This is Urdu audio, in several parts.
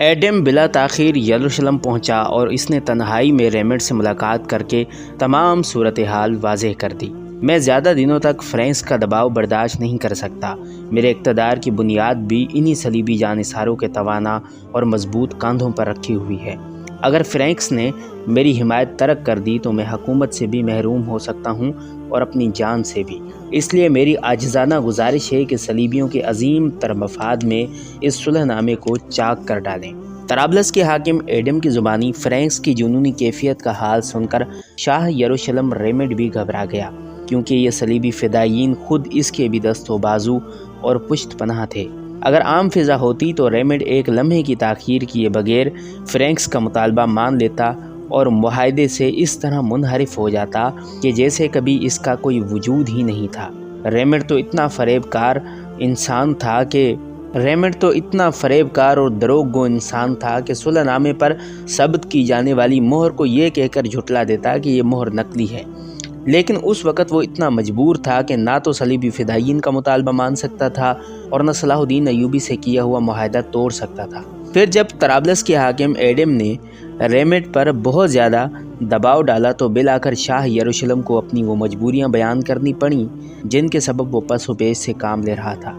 ایڈم بلا تاخیر یروشلم پہنچا اور اس نے تنہائی میں ریمنڈ سے ملاقات کر کے تمام صورتحال واضح کر دی۔ میں زیادہ دنوں تک فرینکس کا دباؤ برداشت نہیں کر سکتا۔ میرے اقتدار کی بنیاد بھی انہی صلیبی جانثاروں کے توانا اور مضبوط کاندھوں پر رکھی ہوئی ہے۔ اگر فرینکس نے میری حمایت ترک کر دی تو میں حکومت سے بھی محروم ہو سکتا ہوں اور اپنی جان سے بھی۔ اس لیے میری عاجزانہ گزارش ہے کہ صلیبیوں کے عظیم تر مفاد میں اس صلح نامے کو چاک کر ڈالیں۔ طرابلس کے حاکم ایڈم کی زبانی فرینکس کی جنونی کیفیت کا حال سن کر شاہ یروشلم ریمنڈ بھی گھبرا گیا، کیونکہ یہ صلیبی فدائیین خود اس کے بھی دست و بازو اور پشت پناہ تھے۔ اگر عام فضا ہوتی تو ریمنڈ ایک لمحے کی تاخیر کیے بغیر فرینکس کا مطالبہ مان لیتا اور معاہدے سے اس طرح منحرف ہو جاتا کہ جیسے کبھی اس کا کوئی وجود ہی نہیں تھا۔ ریمنڈ تو اتنا فریب کار اور دروغ گو انسان تھا کہ صلح نامے پر ثبت کی جانے والی مہر کو یہ کہہ کر جھٹلا دیتا کہ یہ مہر نقلی ہے، لیکن اس وقت وہ اتنا مجبور تھا کہ نہ تو صلیبی فدائیین کا مطالبہ مان سکتا تھا اور نہ صلاح الدین ایوبی سے کیا ہوا معاہدہ توڑ سکتا تھا۔ پھر جب طرابلس کے حاکم ایڈم نے ریمنڈ پر بہت زیادہ دباؤ ڈالا تو بالآخر شاہ یروشلم کو اپنی وہ مجبوریاں بیان کرنی پڑیں جن کے سبب وہ پس و پیش سے کام لے رہا تھا۔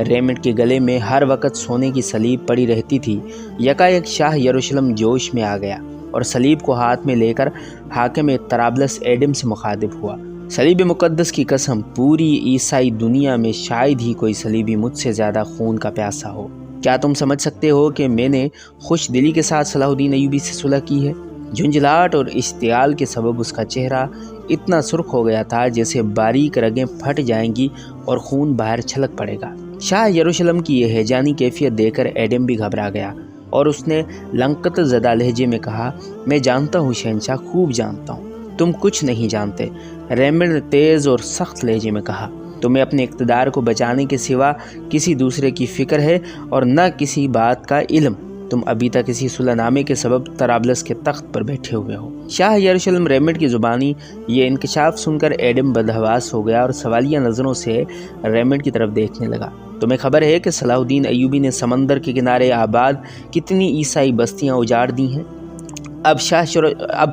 ریمنڈ کے گلے میں ہر وقت سونے کی صلیب پڑی رہتی تھی۔ یکایک شاہ یروشلم جوش میں آ گیا اور صلیب کو ہاتھ میں لے کر حاکم طرابلس ایڈم سے مخاطب ہوا۔ صلیب مقدس کی قسم، پوری عیسائی دنیا میں شاید ہی کوئی صلیبی مجھ سے زیادہ خون کا پیاسا ہو۔ کیا تم سمجھ سکتے ہو کہ میں نے خوش دلی کے ساتھ صلاح الدین ایوبی سے صلح کی ہے؟ جھنجھلاہٹ اور اشتعال کے سبب اس کا چہرہ اتنا سرخ ہو گیا تھا جیسے باریک رگیں پھٹ جائیں گی اور خون باہر چھلک پڑے گا۔ شاہ یروشلم کی یہ ہیجانی کیفیت دیکھ کر ایڈم بھی گھبرا گیا اور اس نے لنکت زدہ لہجے میں کہا، میں جانتا ہوں شہنشاہ، خوب جانتا ہوں، تم کچھ نہیں جانتے۔ ریمنڈ نے تیز اور سخت لہجے میں کہا، تمہیں اپنے اقتدار کو بچانے کے سوا کسی دوسرے کی فکر ہے اور نہ کسی بات کا علم۔ تم ابھی تک اسی صلح نامے کے سبب طرابلس کے تخت پر بیٹھے ہوئے ہو۔ شاہ یروشلم ریمنڈ کی زبانی یہ انکشاف سن کر ایڈم بدحواس ہو گیا اور سوالیہ نظروں سے ریمنڈ کی طرف دیکھنے لگا۔ تمہیں خبر ہے کہ صلاح الدین ایوبی نے سمندر کے کنارے آباد کتنی عیسائی بستیاں اجاڑ دی ہیں؟ اب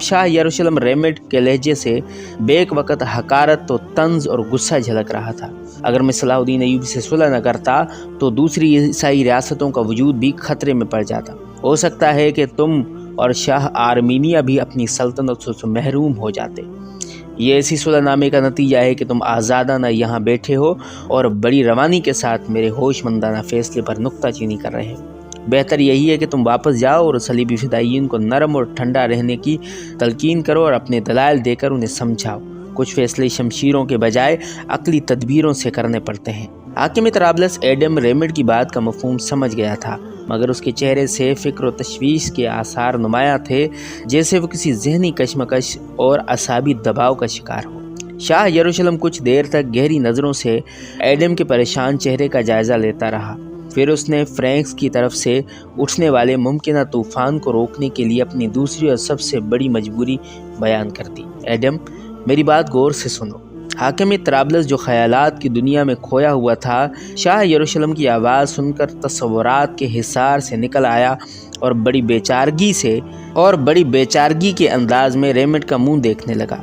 شاہ یروشلم ریمنڈ کے لہجے سے بیک وقت حقارت و طنز اور غصہ جھلک رہا تھا۔ اگر میں صلاح الدین ایوبی سے صلح نہ کرتا تو دوسری عیسائی ریاستوں کا وجود بھی خطرے میں پڑ جاتا۔ ہو سکتا ہے کہ تم اور شاہ آرمینیا بھی اپنی سلطنت سے محروم ہو جاتے۔ یہ ایسی صلح نامے کا نتیجہ ہے کہ تم آزادانہ یہاں بیٹھے ہو اور بڑی روانی کے ساتھ میرے ہوش مندانہ فیصلے پر نکتہ چینی کر رہے ہو۔ بہتر یہی ہے کہ تم واپس جاؤ اور صلیبی فدائیین کو نرم اور ٹھنڈا رہنے کی تلقین کرو اور اپنے دلائل دے کر انہیں سمجھاؤ۔ کچھ فیصلے شمشیروں کے بجائے عقلی تدبیروں سے کرنے پڑتے ہیں۔ حاکم طرابلس ایڈم ریمنڈ کی بات کا مفہوم سمجھ گیا تھا، مگر اس کے چہرے سے فکر و تشویش کے آثار نمایاں تھے، جیسے وہ کسی ذہنی کشمکش اور اعصابی دباؤ کا شکار ہو۔ شاہ یروشلم کچھ دیر تک گہری نظروں سے ایڈم کے پریشان چہرے کا جائزہ لیتا رہا۔ پھر اس نے فرینکس کی طرف سے اٹھنے والے ممکنہ طوفان کو روکنے کے لیے اپنی دوسری اور سب سے بڑی مجبوری بیان کر دی۔ ایڈم، میری بات غور سے سنو۔ حاکم طرابلس جو خیالات کی دنیا میں کھویا ہوا تھا، شاہ یروشلم کی آواز سن کر تصورات کے حصار سے نکل آیا اور بڑی بے چارگی کے انداز میں ریمنڈ کا منہ دیکھنے لگا۔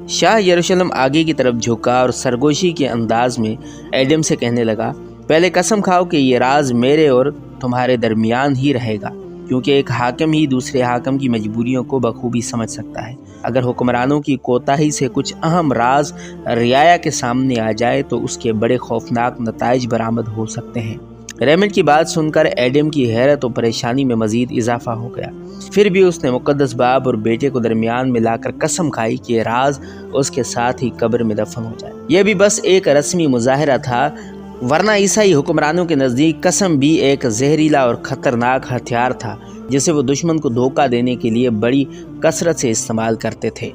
شاہ یروشلم آگے کی طرف جھکا اور سرگوشی کے انداز میں ایڈم سے کہنے لگا، پہلے قسم کھاؤ کہ یہ راز میرے اور تمہارے درمیان ہی رہے گا، کیونکہ ایک حاکم ہی دوسرے حاکم کی مجبوریوں کو بخوبی سمجھ سکتا ہے۔ اگر حکمرانوں کی کوتاہی سے کچھ اہم راز رعایا کے سامنے آ جائے تو اس کے بڑے خوفناک نتائج برآمد ہو سکتے ہیں۔ ریمنڈ کی بات سن کر ایڈم کی حیرت و پریشانی میں مزید اضافہ ہو گیا۔ پھر بھی اس نے مقدس باپ اور بیٹے کو درمیان میں لا کر قسم کھائی کہ یہ راز اس کے ساتھ ہی قبر میں دفن ہو جائے۔ یہ بھی بس ایک رسمی مظاہرہ تھا، ورنہ عیسائی حکمرانوں کے نزدیک قسم بھی ایک زہریلا اور خطرناک ہتھیار تھا جسے وہ دشمن کو دھوکہ دینے کے لیے بڑی کثرت سے استعمال کرتے تھے۔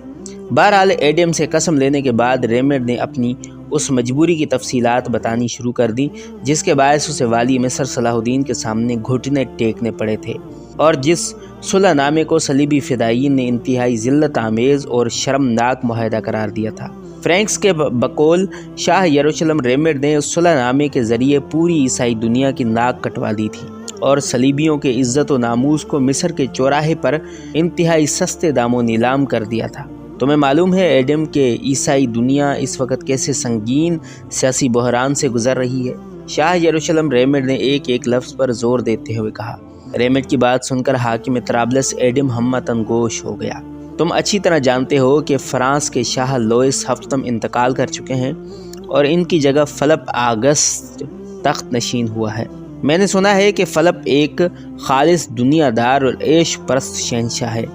بہرحال ایڈم سے قسم لینے کے بعد ریمنڈ نے اپنی اس مجبوری کی تفصیلات بتانی شروع کر دی جس کے باعث اسے والی مصر صلاح الدین کے سامنے گھٹنے ٹیکنے پڑے تھے، اور جس صلح نامے کو صلیبی فدائیین نے انتہائی ذلت آمیز اور شرمناک معاہدہ قرار دیا تھا۔ فرینکس کے بقول شاہ یروشلم ریمنڈ نے اس صلح نامے کے ذریعے پوری عیسائی دنیا کی ناک کٹوا دی تھی۔ اور صلیبیوں کے عزت و ناموس کو مصر کے چوراہے پر انتہائی سستے داموں نیلام کر دیا تھا۔ تمہیں معلوم ہے ایڈم کہ عیسائی دنیا اس وقت کیسے سنگین سیاسی بحران سے گزر رہی ہے؟ شاہ یروشلم ریمنڈ نے ایک لفظ پر زور دیتے ہوئے کہا۔ ریمنڈ کی بات سن کر حاکم طرابلس ایڈم ہمتاً گوش ہو گیا۔ تم اچھی طرح جانتے ہو کہ فرانس کے شاہ لوئس ہفتم انتقال کر چکے ہیں اور ان کی جگہ فلپ آگسٹ تخت نشین ہوا ہے۔ میں نے سنا ہے کہ فلپ ایک خالص دنیا دار اور عیش پرست شہنشاہ ہے